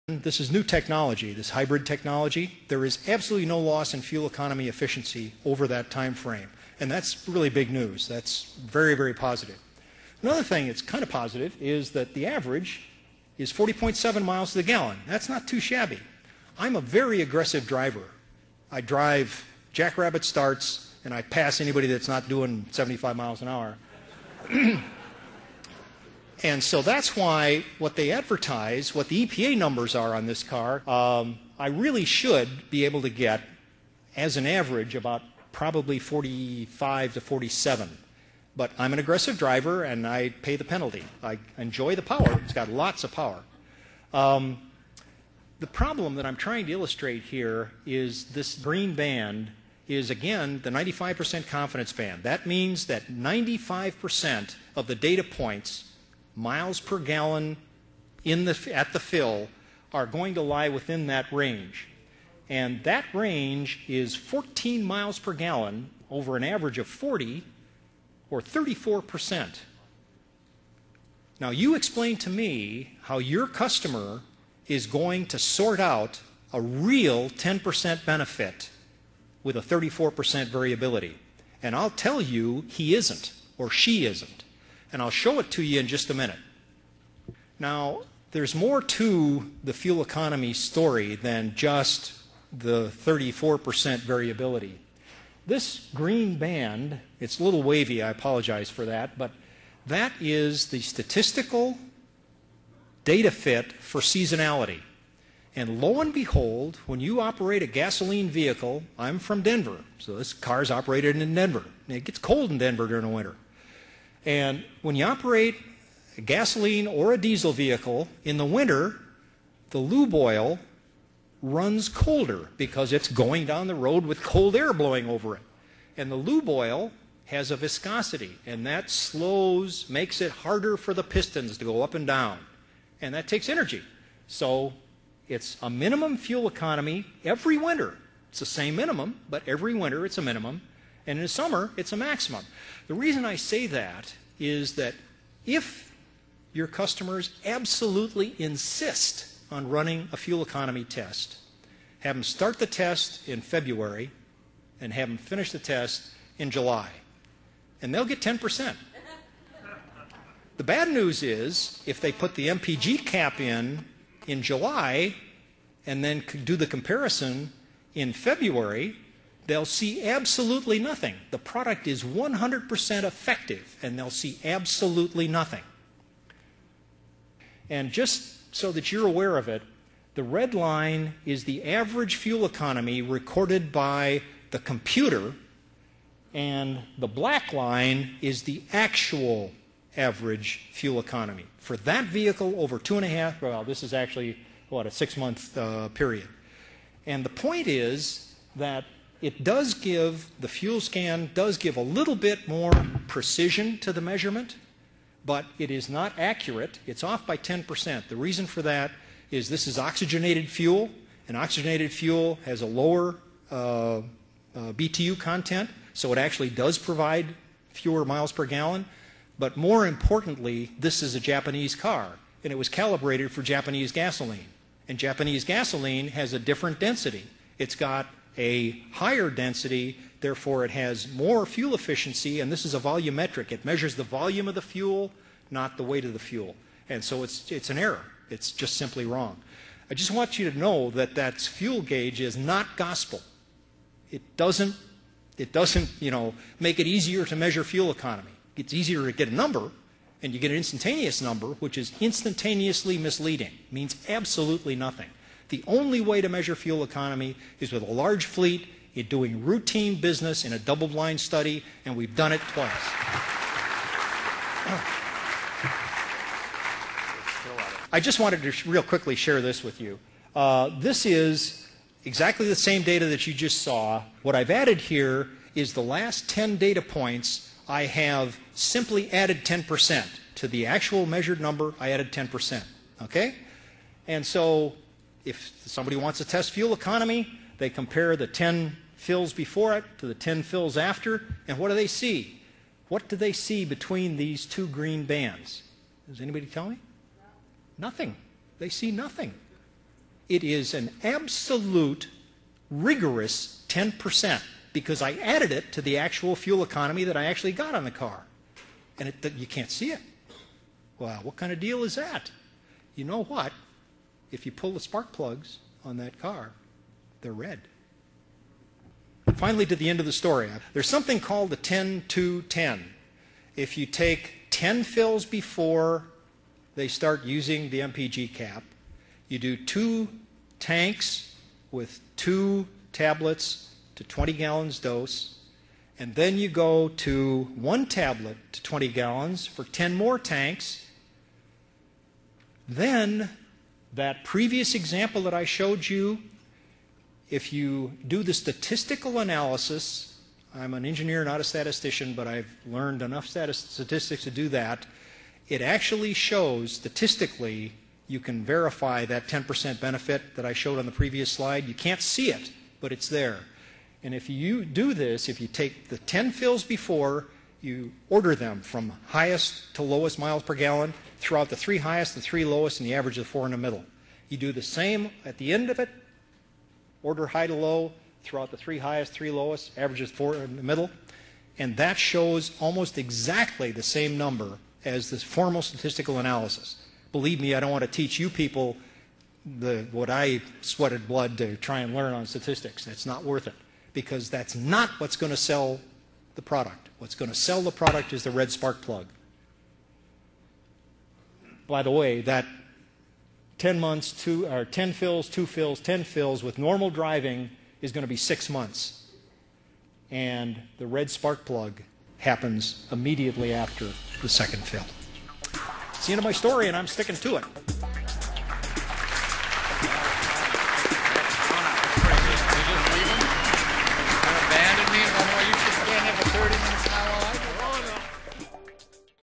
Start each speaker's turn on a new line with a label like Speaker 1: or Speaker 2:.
Speaker 1: This is new technology, this hybrid technology. There is absolutely no loss in fuel economy efficiency over that time frame. And that's really big news. That's very, very positive. Another thing that's kind of positive is that the average is 40.7 miles to the gallon. That's not too shabby. I'm a very aggressive driver. I drive jackrabbit starts, and I pass anybody that's not doing 75 miles an hour. And so that's why what they advertise, what the EPA numbers are on this car, I really should be able to get, as an average, about probably 45 to 47. But I'm an aggressive driver, and I pay the penalty. I enjoy the power. It's got lots of power. The problem that I'm trying to illustrate here is this green band is, again, the 95% confidence band. That means that 95% of the data points, miles per gallon at the fill, are going to lie within that range. And that range is 14 miles per gallon over an average of 40, or 34%. Now, you explain to me how your customer is going to sort out a real 10% benefit with a 34% variability. And I'll tell you he isn't, or she isn't. And I'll show it to you in just a minute. Now, there's more to the fuel economy story than just the 34% variability. This green band, it's a little wavy, I apologize for that, but that is the statistical data fit for seasonality. And lo and behold, when you operate a gasoline vehicle, I'm from Denver, so this car's operated in Denver. It gets cold in Denver during the winter. And when you operate a gasoline or a diesel vehicle in the winter, the lube oil runs colder because it's going down the road with cold air blowing over it. And the lube oil has a viscosity, and that makes it harder for the pistons to go up and down. And that takes energy. So it's a minimum fuel economy every winter. It's the same minimum, but every winter it's a minimum. And in the summer, it's a maximum. The reason I say that is that if your customers absolutely insist on running a fuel economy test, have them start the test in February and have them finish the test in July, and they'll get 10%. The bad news is if they put the MPG cap in July and then do the comparison in February, they'll see absolutely nothing. The product is 100% effective, and they'll see absolutely nothing. And just so that you're aware of it, the red line is the average fuel economy recorded by the computer, and the black line is the actual average fuel economy. For that vehicle over 2.5, well, this is actually, what, a 6-month period. And the point is that it does give, the fuel scan does give a little bit more precision to the measurement, but it is not accurate. It's off by 10%. The reason for that is this is oxygenated fuel, and oxygenated fuel has a lower BTU content, so it actually does provide fewer miles per gallon. But more importantly, this is a Japanese car, and it was calibrated for Japanese gasoline. And Japanese gasoline has a different density. It's got a higher density, therefore it has more fuel efficiency, and this is a volumetric. It measures the volume of the fuel, not the weight of the fuel. And so it's an error. It's just simply wrong. I just want you to know that that fuel gauge is not gospel. It doesn't make it easier to measure fuel economy. It's easier to get a number, and you get an instantaneous number, which is instantaneously misleading. It means absolutely nothing. The only way to measure fuel economy is with a large fleet, doing routine business in a double-blind study, and we've done it twice. I just wanted to real quickly share this with you. This is exactly the same data that you just saw. What I've added here is the last 10 data points. I have simply added 10%. To the actual measured number, I added 10%. Okay? And so if somebody wants to test fuel economy, they compare the 10 fills before it to the 10 fills after, and what do they see? What do they see between these two green bands? Does anybody tell me? Nothing. They see nothing. It is an absolute, rigorous 10% because I added it to the actual fuel economy that I actually got on the car. And you can't see it. Well, what kind of deal is that? You know what? If you pull the spark plugs on that car, they're red. Finally, to the end of the story. There's something called the 10-2-10. If you take 10 fills before they start using the MPG cap, you do 2 tanks with 2 tablets to 20 gallons dose, and then you go to 1 tablet to 20 gallons for 10 more tanks. Then, that previous example that I showed you, if you do the statistical analysis, I'm an engineer, not a statistician, but I've learned enough statistics to do that, it actually shows statistically you can verify that 10% benefit that I showed on the previous slide. You can't see it, but it's there. And if you do this, if you take the 10 fills before, you order them from highest to lowest miles per gallon, throw out the 3 highest, the 3 lowest, and the average of the 4 in the middle. You do the same at the end of it, order high to low, throw out the 3 highest, 3 lowest, average of 4 in the middle, and that shows almost exactly the same number as this formal statistical analysis. Believe me, I don't want to teach you people what I sweated blood to try and learn on statistics. It's not worth it, because that's not what's going to sell the product. What's going to sell the product is the red spark plug. By the way, that 10 months, 10 fills, 2 fills, 10 fills with normal driving is going to be 6 months. And the red spark plug happens immediately after the second fill. It's the end of my story, and I'm sticking to it.